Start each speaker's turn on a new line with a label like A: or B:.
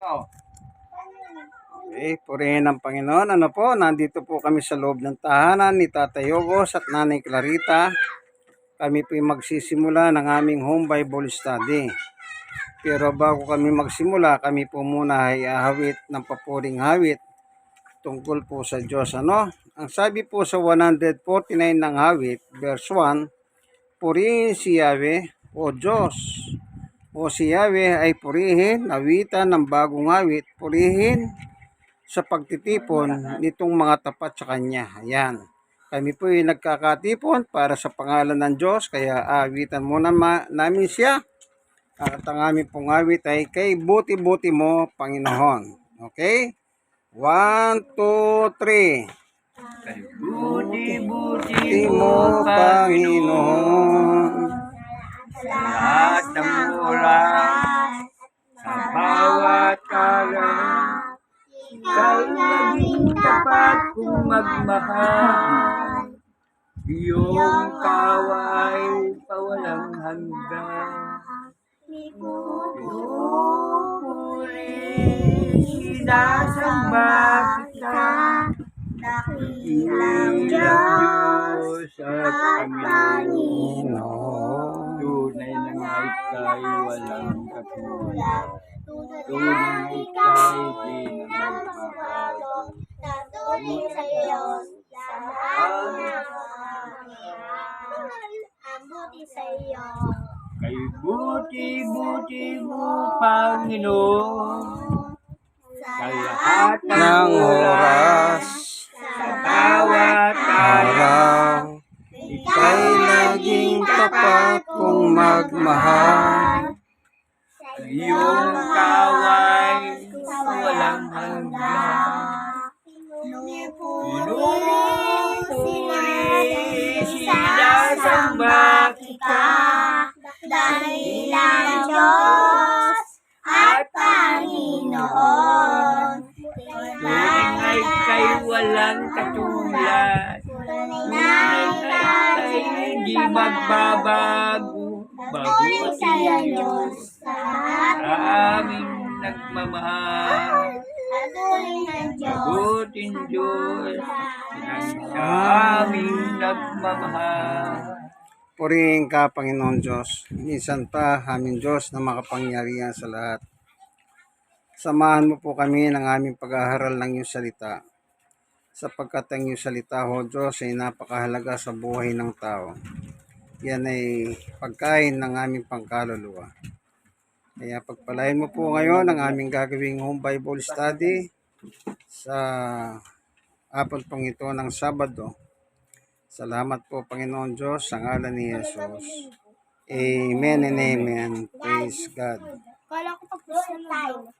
A: Oh. Okay, purihin ng Panginoon. Ano po, nandito po kami sa loob ng tahanan ni Tatay Yogos at Nanay Clarita. Kami po magsisimula ng aming home Bible study. Pero bago kami magsimula, kami po muna ay ahawit ng papuring hawit tungkol po sa Diyos. Ano? Ang sabi po sa 149 ng hawit, verse 1, purihin si Yahweh o Diyos. O si Yahweh ay purihin, awitan ng bagong awit, purihin sa pagtitipon nitong mga tapat sa Kanya. Ayan. Kami po ay nagkakatipon para sa pangalan ng Diyos, kaya awitan muna namin siya. At ang aming pong awit ay kay buti-buti mo, Panginoon. Okay? 1, 2, 3.
B: Kay buti-buti
A: mo, Panginoon.
B: lahat ng oras, sa bawat kalan, ika'y naging tapat kung magmahal. Iyong kaway pawalang hanggan. Pinupuri, sinasamba kita, dakilang Diyos at Panginoon. Tunay na nga'y ika'y walang katulad. Tunay ika'y di na magbabago.
C: Natuloy sa Diyos, lahat ang buti sa iyo.
B: Kay buti-buti mo, Panginoon, sa lahat
A: Ng oras,
B: sa bawat
A: araw, ika'y laging tapat kong magmahal.
B: iyong kaway walang hanggan. Pinupuri, sinasamba kita,
C: dakilang Diyos at Panginoon.
B: tunay kay walang katulad. Tunay kay hindi magbabago.
C: Natuloy sa Diyos, lahat
B: Aming nagmamahal.
C: Patuloy ng Diyos.
B: Mabuting Diyos sa aming nagmamahal.
A: Purihin ka, Panginoon Diyos. Minsan pa, aming Diyos na makapangyarihan sa lahat. Samahan mo po kami ng aming pag-aaral ng iyong salita. Sapagkat ang iyong salita, O Diyos, ay napakahalaga sa buhay ng tao. Yan ay pagkain ng aming pangkaluluwa. Kaya pagpalain mo po ngayon ang aming gagawing home Bible study sa hapon pong ito ng Sabado. Salamat po, Panginoon Diyos, sa ngalan ni Jesus. Amen and amen. Praise God.
C: Kala ko tapos na tayo.